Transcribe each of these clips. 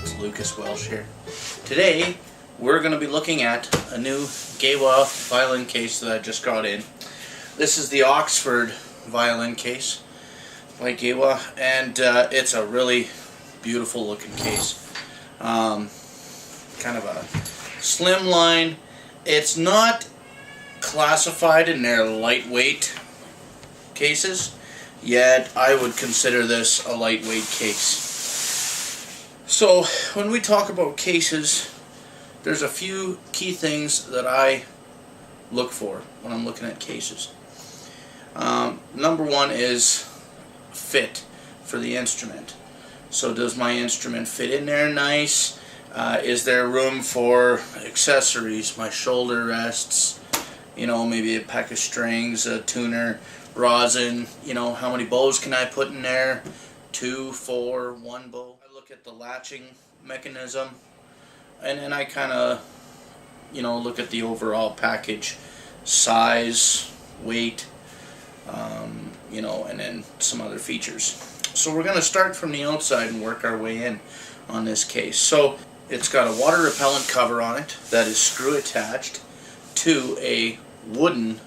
It's Lucas Welsh here. Today we're going to be looking at a new GEWA violin case that I just got in. This is the Oxford violin case by GEWA, and it's a really beautiful looking case. Kind of a slim line. It's not classified in their lightweight cases, yet I would consider this a lightweight case. So when we talk about cases, there's a few key things that I look for when I'm looking at cases. Number one is fit for the instrument. So does my instrument fit in there nice? Is there room for accessories, my shoulder rests, you know, maybe a pack of strings, a tuner, rosin, you know, how many bows can I put in there? 2, 4, 1 bow. I look at the latching mechanism, and then I kind of, you know, look at the overall package, size, weight, you know, and then some other features. So we're going to start from the outside and work our way in on this case. So it's got a water repellent cover on it that is screw attached to a wooden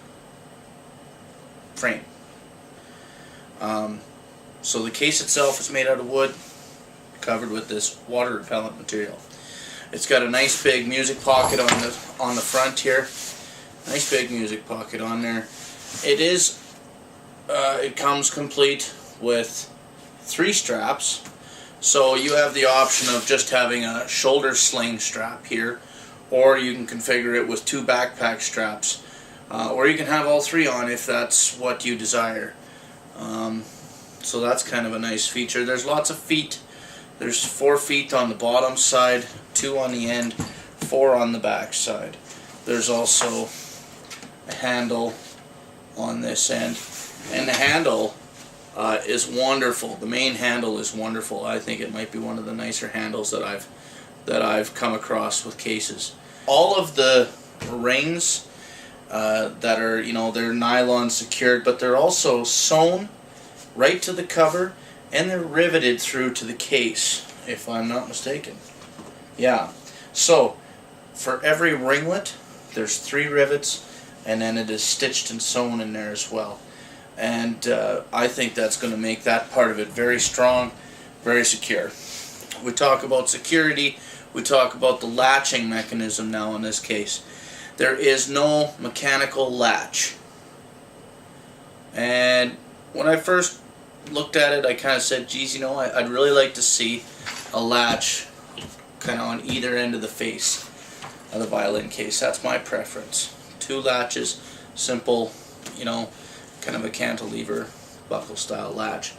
frame. So the case itself is made out of wood, covered with this water repellent material. It's got a nice big music pocket on the front here. Nice big music pocket on there. It comes complete with 3 straps. So you have the option of just having a shoulder sling strap here, or you can configure it with 2 backpack straps, or you can have all 3 on if that's what you desire. So that's kind of a nice feature. There's lots of feet. There's 4 feet on the bottom side, 2 on the end, 4 on the back side. There's also a handle on this end, and the handle is wonderful. The main handle is wonderful. I think it might be one of the nicer handles that I've come across with cases. All of the rings that are, you know, they're nylon secured, but they're also sewn right to the cover, and they're riveted through to the case, if I'm not mistaken. Yeah. So for every ringlet, there's 3 rivets, and then it is stitched and sewn in there as well. And I think that's going to make that part of it very strong, very secure. We talk about security, we talk about the latching mechanism now in this case. There is no mechanical latch. And when I first looked at it, I kind of said, geez, you know, I'd really like to see a latch kind of on either end of the face of the violin case. That's my preference. 2 latches, simple, you know, kind of a cantilever buckle style latch.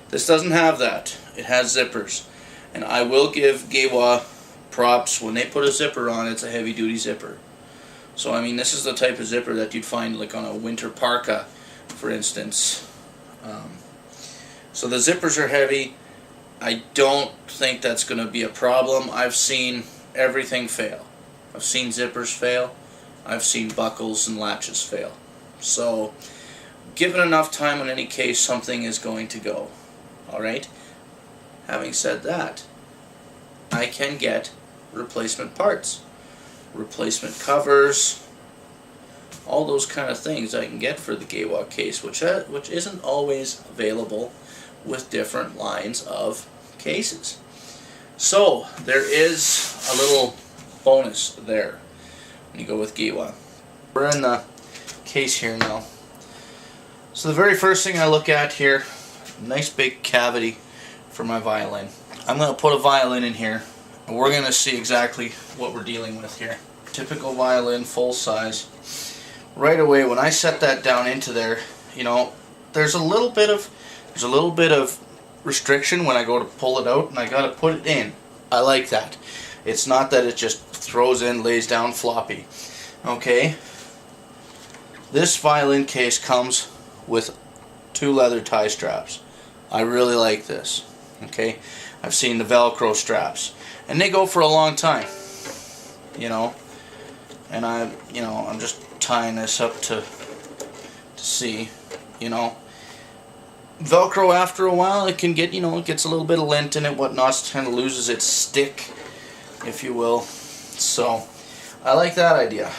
This doesn't have that. It has zippers, and I will give GEWA props. When they put a zipper on, it's a heavy duty zipper. So I mean, this is the type of zipper that you'd find like on a winter parka, for instance. So the zippers are heavy. I don't think that's going to be a problem. I've seen everything fail. I've seen zippers fail. I've seen buckles and latches fail. So given enough time in any case, something is going to go. Alright? Having said that, I can get replacement parts. Replacement covers, all those kind of things I can get for the GEWA case, which isn't always available with different lines of cases. So there is a little bonus there when you go with GEWA. We're in the case here now. So the very first thing I look at here, nice big cavity for my violin. I'm going to put a violin in here, and we're going to see exactly what we're dealing with here. Typical violin, full size. Right away when I set that down into there, you know, there's a little bit of restriction when I go to pull it out, and I got to put it in. I like that. It's not that it just throws in, lays down floppy. Okay. This violin case comes with 2 leather tie straps. I really like this. Okay. I've seen the Velcro straps, and they go for a long time. You know. And I'm just tying this up to see, you know. Velcro after a while, it can get, you know, it gets a little bit of lint in it, whatnot, kind of loses its stick, if you will. So, I like that idea.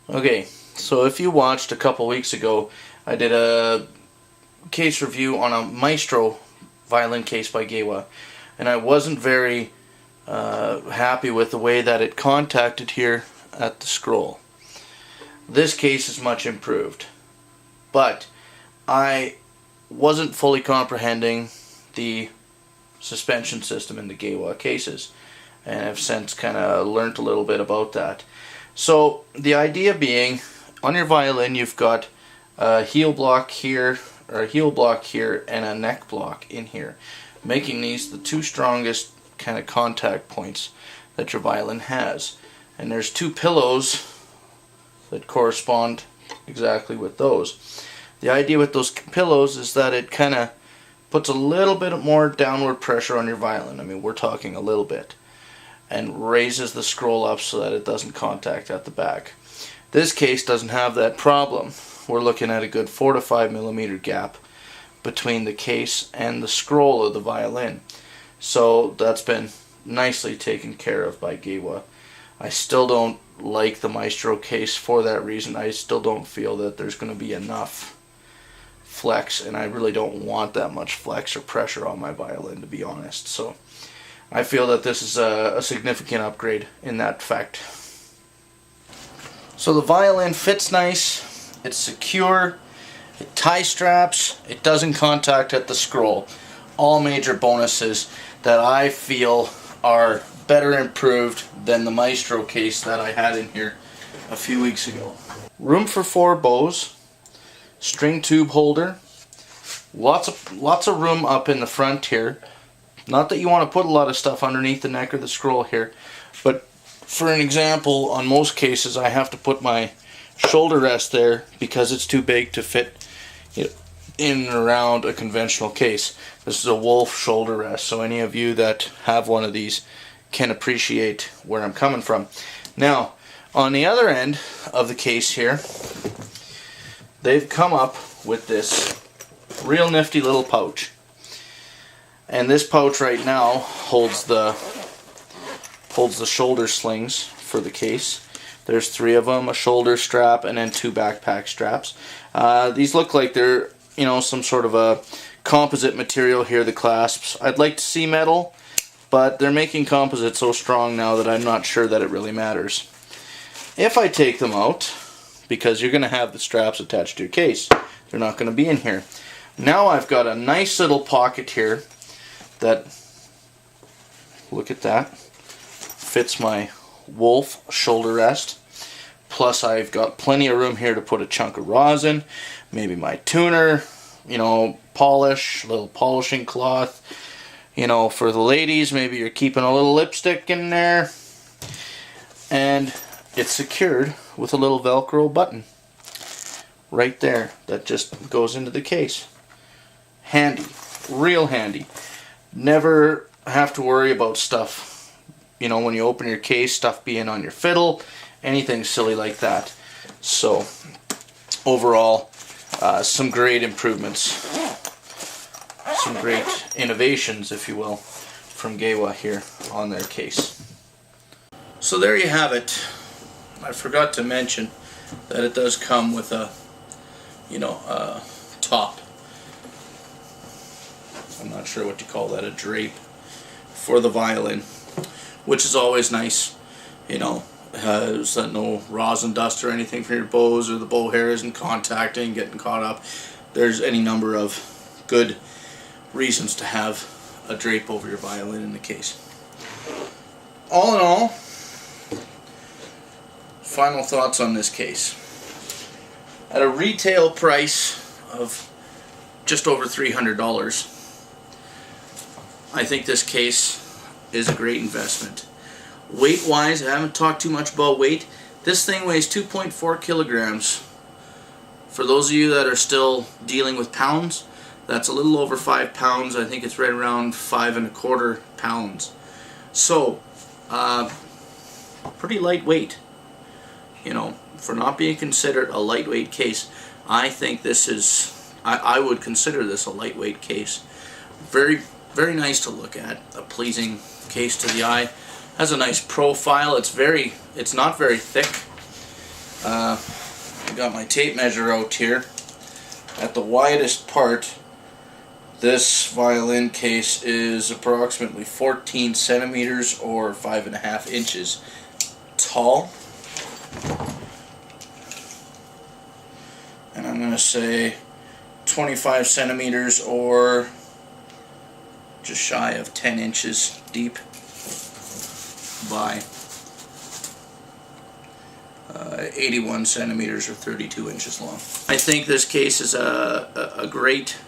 Okay, so if you watched a couple weeks ago, I did a case review on a Maestro violin case by GEWA, and I wasn't very happy with the way that it contacted here at the scroll. This case is much improved, but I wasn't fully comprehending the suspension system in the GEWA cases, and I've since kind of learned a little bit about that. So the idea being, on your violin you've got a heel block here, or a heel block here, and a neck block in here, making these the two strongest kind of contact points that your violin has. And there's two pillows that correspond exactly with those. The idea with those pillows is that it kind of puts a little bit more downward pressure on your violin. I mean, we're talking a little bit, and raises the scroll up so that it doesn't contact at the back. This case doesn't have that problem. We're looking at a good 4 to 5 millimeter gap between the case and the scroll of the violin. So that's been nicely taken care of by GEWA. I still don't like the Maestro case for that reason. I still don't feel that there's going to be enough flex, and I really don't want that much flex or pressure on my violin, to be honest. So I feel that this is a significant upgrade in that fact. So the violin fits nice, it's secure, it tie straps, it doesn't contact at the scroll. All major bonuses that I feel are better improved than the Maestro case that I had in here a few weeks ago. Room for 4 bows, string tube holder, lots of room up in the front here. Not that you want to put a lot of stuff underneath the neck or the scroll here, but for an example, on most cases I have to put my shoulder rest there because it's too big to fit in and around a conventional case. This is a Wolf shoulder rest, so any of you that have one of these can appreciate where I'm coming from. Now, on the other end of the case here, they've come up with this real nifty little pouch. And this pouch right now holds the shoulder slings for the case. There's 3 of them, a shoulder strap, and then 2 backpack straps. These look like they're, you know, some sort of a composite material here, the clasps. I'd like to see metal, but they're making composite so strong now that I'm not sure that it really matters. If I take them out, because you're going to have the straps attached to your case, they're not going to be in here. Now I've got a nice little pocket here that, look at that, fits my Wolf shoulder rest. Plus I've got plenty of room here to put a chunk of rosin, maybe my tuner, you know, polish, little polishing cloth. You know, for the ladies, maybe you're keeping a little lipstick in there. And it's secured with a little Velcro button right there that just goes into the case. Handy, real handy. Never have to worry about stuff, you know, when you open your case, stuff being on your fiddle, anything silly like that. So overall, some great improvements, some great innovations, if you will, from GEWA here on their case. So there you have it. I forgot to mention that it does come with a, you know, top. I'm not sure what you call that, a drape for the violin, which is always nice, you know, so that no rosin dust or anything from your bows or the bow hair isn't contacting, getting caught up. There's any number of good reasons to have a drape over your violin in the case. All in all, final thoughts on this case. At a retail price of just over $300, I think this case is a great investment. Weight wise, I haven't talked too much about weight. This thing weighs 2.4 kilograms. For those of you that are still dealing with pounds, that's a little over 5 pounds. I think it's right around 5¼ pounds. So, pretty lightweight. You know, for not being considered a lightweight case, I think this is I would consider this a lightweight case. Very, very nice to look at. A pleasing case to the eye. Has a nice profile. It's not very thick. I got my tape measure out here. At the widest part, this violin case is approximately 14 centimeters or 5.5 inches tall. And I'm going to say 25 centimeters or just shy of 10 inches deep by 81 centimeters or 32 inches long. I think this case is a great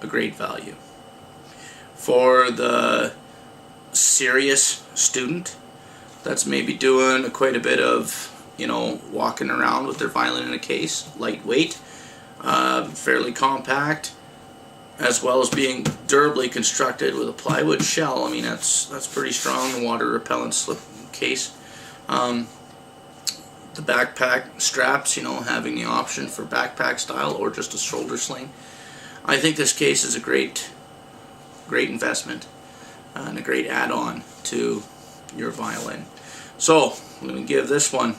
value for the serious student that's maybe doing quite a bit of, you know, walking around with their violin in a case. Lightweight, fairly compact, as well as being durably constructed with a plywood shell. I mean, that's pretty strong. Water repellent slip case. The backpack straps, you know, having the option for backpack style or just a shoulder sling. I think this case is a great investment and a great add-on to your violin. So I'm going to give this one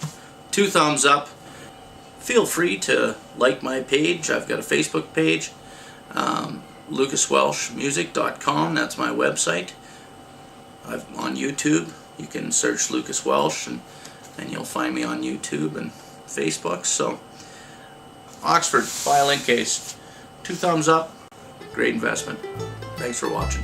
2 thumbs up. Feel free to like my page. I've got a Facebook page, lucaswelshmusic.com. That's my website. I'm on YouTube. You can search Lucas Welsh and you'll find me on YouTube and Facebook. So, Oxford violin case, 2 thumbs up, great investment. Thanks for watching.